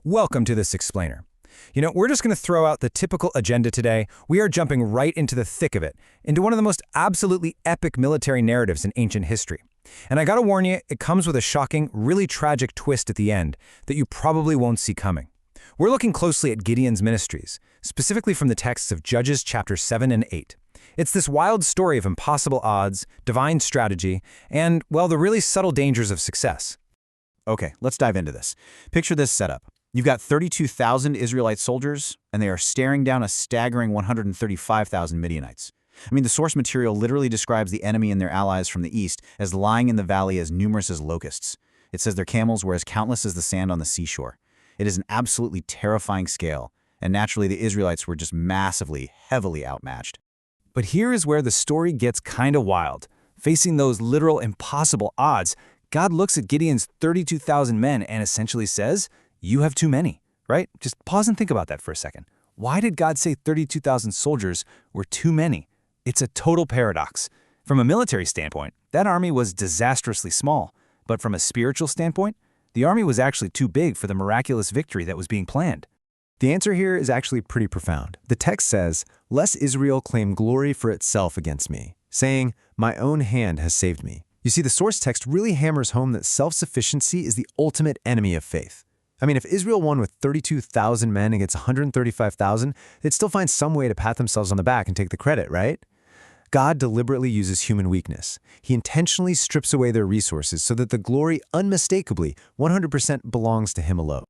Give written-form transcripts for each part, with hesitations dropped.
Welcome to this explainer. We're just going to throw out the typical agenda today. We are jumping right into the thick of it, into one of the most absolutely epic military narratives in ancient history. And I gotta warn you, it comes with a shocking, really tragic twist at the end that you probably won't see coming. We're looking closely at Gideon's ministries, specifically from the texts of Judges chapters 7 and 8. It's this wild story of impossible odds, divine strategy, and, well, the really subtle dangers of success. Okay, let's dive into this. Picture this setup. You've got 32,000 Israelite soldiers, and they are staring down a staggering 135,000 Midianites. The source material literally describes the enemy and their allies from the east as lying in the valley as numerous as locusts. It says their camels were as countless as the sand on the seashore. It is an absolutely terrifying scale, and naturally the Israelites were just massively, heavily outmatched. But here is where the story gets kinda wild. Facing those literal impossible odds, God looks at Gideon's 32,000 men and essentially says, "You have too many," right? Just pause and think about that for a second. Why did God say 32,000 soldiers were too many? It's a total paradox. From a military standpoint, that army was disastrously small. But from a spiritual standpoint, the army was actually too big for the miraculous victory that was being planned. The answer here is actually pretty profound. The text says, "Lest Israel claim glory for itself against me, saying, 'My own hand has saved me.'" You see, the source text really hammers home that self-sufficiency is the ultimate enemy of faith. If Israel won with 32,000 men against 135,000, they'd still find some way to pat themselves on the back and take the credit, right? God deliberately uses human weakness. He intentionally strips away their resources so that the glory unmistakably 100% belongs to him alone.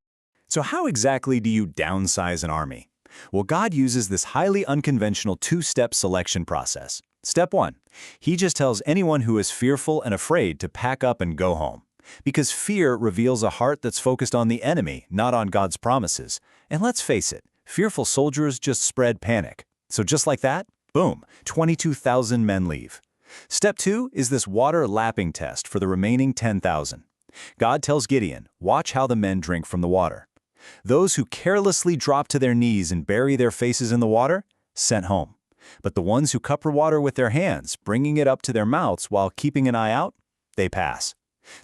So how exactly do you downsize an army? Well, God uses this highly unconventional two-step selection process. Step 1, he just tells anyone who is fearful and afraid to pack up and go home. Because fear reveals a heart that's focused on the enemy, not on God's promises. And let's face it, fearful soldiers just spread panic. So just like that, boom, 22,000 men leave. Step 2 is this water lapping test for the remaining 10,000. God tells Gideon, watch how the men drink from the water. Those who carelessly drop to their knees and bury their faces in the water, sent home. But the ones who cup water with their hands, bringing it up to their mouths while keeping an eye out, they pass.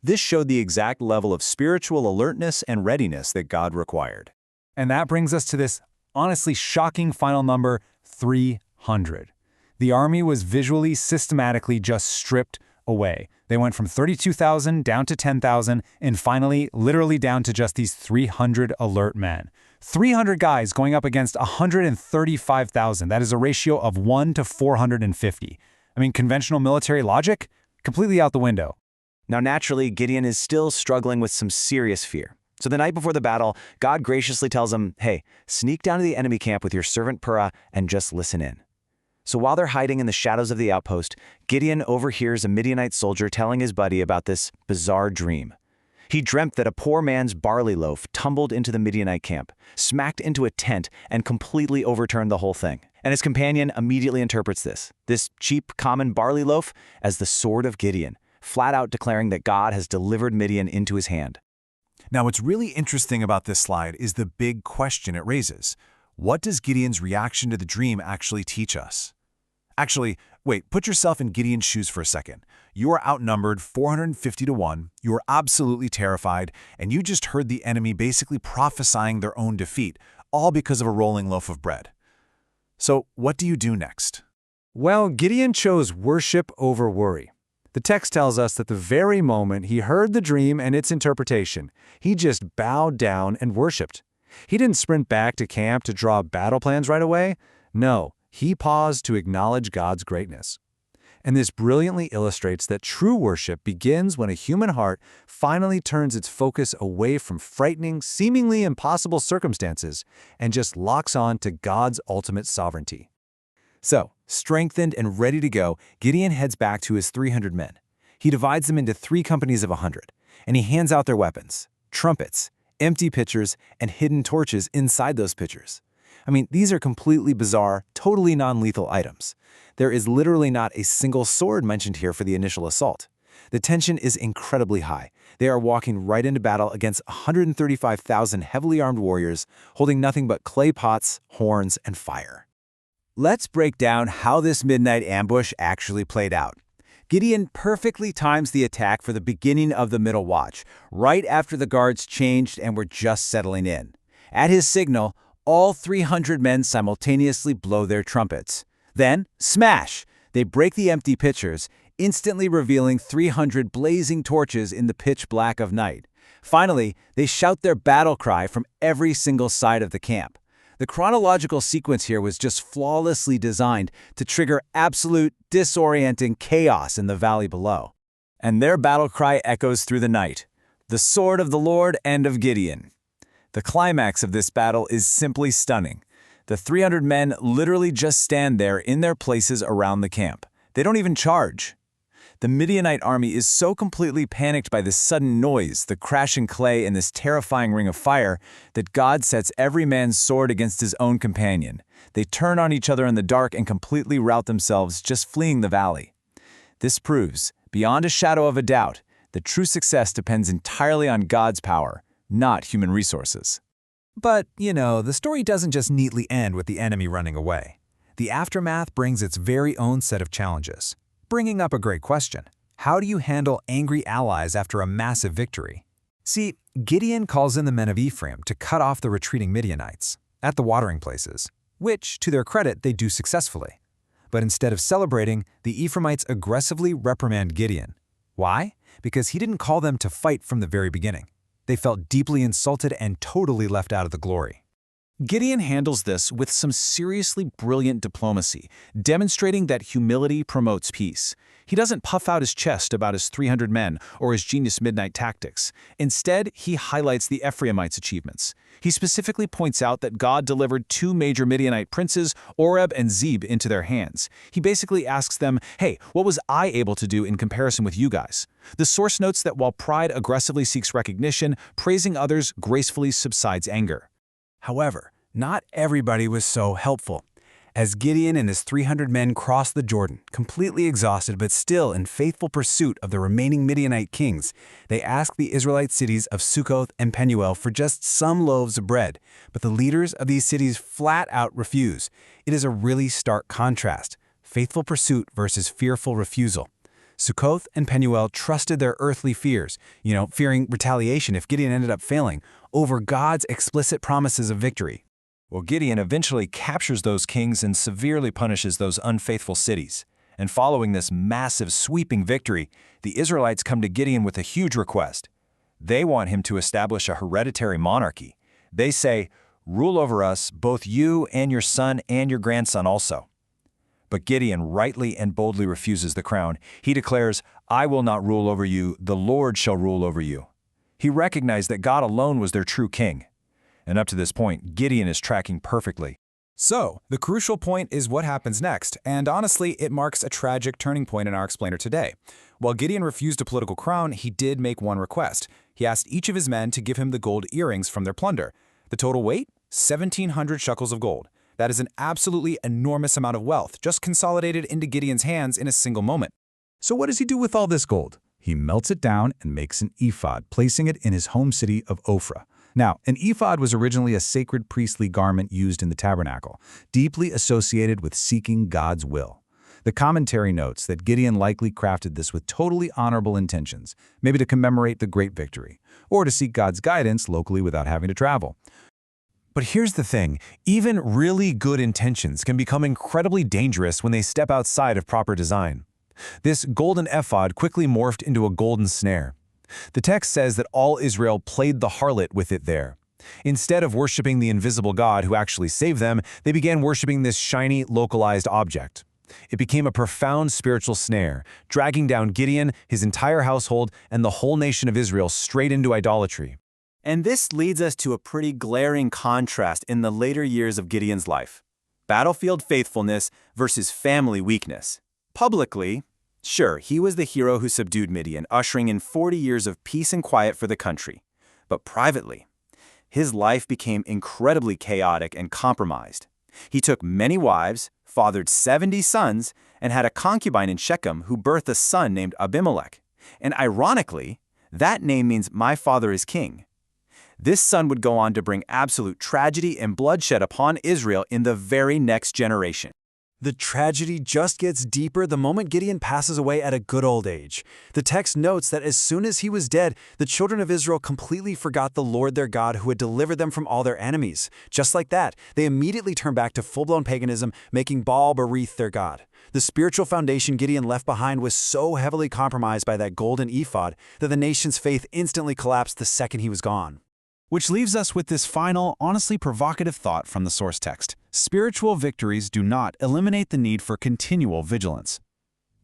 This showed the exact level of spiritual alertness and readiness that God required. And that brings us to this honestly shocking final number, 300. The army was visually, systematically just stripped away. They went from 32,000 down to 10,000, and finally, literally down to just these 300 alert men. 300 guys going up against 135,000. That is a ratio of 1 to 450. Conventional military logic? Completely out the window. Now, naturally, Gideon is still struggling with some serious fear. So the night before the battle, God graciously tells him, hey, sneak down to the enemy camp with your servant Purah and just listen in. So while they're hiding in the shadows of the outpost, Gideon overhears a Midianite soldier telling his buddy about this bizarre dream. He dreamt that a poor man's barley loaf tumbled into the Midianite camp, smacked into a tent, and completely overturned the whole thing. And his companion immediately interprets this cheap, common barley loaf, as the sword of Gideon, flat out declaring that God has delivered Midian into his hand. Now, what's really interesting about this slide is the big question it raises. What does Gideon's reaction to the dream actually teach us? Actually, wait, put yourself in Gideon's shoes for a second. You are outnumbered 450 to 1, you are absolutely terrified, and you just heard the enemy basically prophesying their own defeat, all because of a rolling loaf of bread. So what do you do next? Well, Gideon chose worship over worry. The text tells us that the very moment he heard the dream and its interpretation, he just bowed down and worshiped. He didn't sprint back to camp to draw battle plans right away. No, he paused to acknowledge God's greatness. And this brilliantly illustrates that true worship begins when a human heart finally turns its focus away from frightening, seemingly impossible circumstances and just locks on to God's ultimate sovereignty. So, strengthened and ready to go, Gideon heads back to his 300 men. He divides them into 3 companies of 100, and he hands out their weapons, trumpets, empty pitchers, and hidden torches inside those pitchers. These are completely bizarre, totally non-lethal items. There is literally not a single sword mentioned here for the initial assault. The tension is incredibly high. They are walking right into battle against 135,000 heavily armed warriors, holding nothing but clay pots, horns, and fire. Let's break down how this midnight ambush actually played out. Gideon perfectly times the attack for the beginning of the middle watch, right after the guards changed and were just settling in. At his signal, all 300 men simultaneously blow their trumpets. Then, smash! They break the empty pitchers, instantly revealing 300 blazing torches in the pitch black of night. Finally, they shout their battle cry from every single side of the camp. The chronological sequence here was just flawlessly designed to trigger absolute, disorienting chaos in the valley below. And their battle cry echoes through the night. The sword of the Lord and of Gideon. The climax of this battle is simply stunning. The 300 men literally just stand there in their places around the camp. They don't even charge. The Midianite army is so completely panicked by this sudden noise, the crashing clay, and this terrifying ring of fire, that God sets every man's sword against his own companion. They turn on each other in the dark and completely rout themselves, just fleeing the valley. This proves, beyond a shadow of a doubt, that true success depends entirely on God's power, not human resources. But, the story doesn't just neatly end with the enemy running away. The aftermath brings its very own set of challenges. Bringing up a great question. How do you handle angry allies after a massive victory? See, Gideon calls in the men of Ephraim to cut off the retreating Midianites at the watering places, which, to their credit, they do successfully. But instead of celebrating, the Ephraimites aggressively reprimand Gideon. Why? Because he didn't call them to fight from the very beginning. They felt deeply insulted and totally left out of the glory. Gideon handles this with some seriously brilliant diplomacy, demonstrating that humility promotes peace. He doesn't puff out his chest about his 300 men or his genius midnight tactics. Instead, he highlights the Ephraimites' achievements. He specifically points out that God delivered 2 major Midianite princes, Oreb and Zeb, into their hands. He basically asks them, hey, what was I able to do in comparison with you guys? The source notes that while pride aggressively seeks recognition, praising others gracefully subsides anger. However, not everybody was so helpful. As Gideon and his 300 men crossed the Jordan, completely exhausted but still in faithful pursuit of the remaining Midianite kings, they asked the Israelite cities of Sukkoth and Penuel for just some loaves of bread, but the leaders of these cities flat out refuse. It is a really stark contrast, faithful pursuit versus fearful refusal. Sukkoth and Penuel trusted their earthly fears, fearing retaliation if Gideon ended up failing, over God's explicit promises of victory. Well, Gideon eventually captures those kings and severely punishes those unfaithful cities. And following this massive, sweeping victory, the Israelites come to Gideon with a huge request. They want him to establish a hereditary monarchy. They say, "Rule over us, both you and your son and your grandson also." But Gideon rightly and boldly refuses the crown. He declares, "I will not rule over you, the Lord shall rule over you." He recognized that God alone was their true king. And up to this point, Gideon is tracking perfectly. So, the crucial point is what happens next, and honestly, it marks a tragic turning point in our explainer today. While Gideon refused a political crown, he did make one request. He asked each of his men to give him the gold earrings from their plunder. The total weight? 1,700 shekels of gold. That is an absolutely enormous amount of wealth, just consolidated into Gideon's hands in a single moment. So what does he do with all this gold? He melts it down and makes an ephod, placing it in his home city of Ophrah. Now, an ephod was originally a sacred priestly garment used in the tabernacle, deeply associated with seeking God's will. The commentary notes that Gideon likely crafted this with totally honorable intentions, maybe to commemorate the great victory, or to seek God's guidance locally without having to travel. But here's the thing, even really good intentions can become incredibly dangerous when they step outside of proper design. This golden ephod quickly morphed into a golden snare. The text says that all Israel played the harlot with it there. Instead of worshiping the invisible God who actually saved them, they began worshiping this shiny, localized object. It became a profound spiritual snare, dragging down Gideon, his entire household, and the whole nation of Israel straight into idolatry. And this leads us to a pretty glaring contrast in the later years of Gideon's life. Battlefield faithfulness versus family weakness. Publicly, sure, he was the hero who subdued Midian, ushering in 40 years of peace and quiet for the country. But privately, his life became incredibly chaotic and compromised. He took many wives, fathered 70 sons, and had a concubine in Shechem who birthed a son named Abimelech. And ironically, that name means "my father is king." This son would go on to bring absolute tragedy and bloodshed upon Israel in the very next generation. The tragedy just gets deeper the moment Gideon passes away at a good old age. The text notes that as soon as he was dead, the children of Israel completely forgot the Lord their God who had delivered them from all their enemies. Just like that, they immediately turned back to full-blown paganism, making Baal-Berith their god. The spiritual foundation Gideon left behind was so heavily compromised by that golden ephod that the nation's faith instantly collapsed the second he was gone. Which leaves us with this final, honestly provocative thought from the source text. Spiritual victories do not eliminate the need for continual vigilance.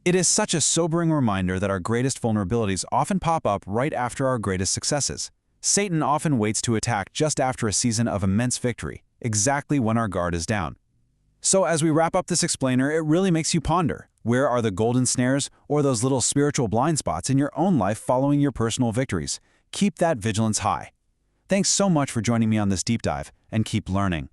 It is such a sobering reminder that our greatest vulnerabilities often pop up right after our greatest successes. Satan often waits to attack just after a season of immense victory, exactly when our guard is down. So as we wrap up this explainer, it really makes you ponder, where are the golden snares or those little spiritual blind spots in your own life following your personal victories? Keep that vigilance high. Thanks so much for joining me on this deep dive, and keep learning.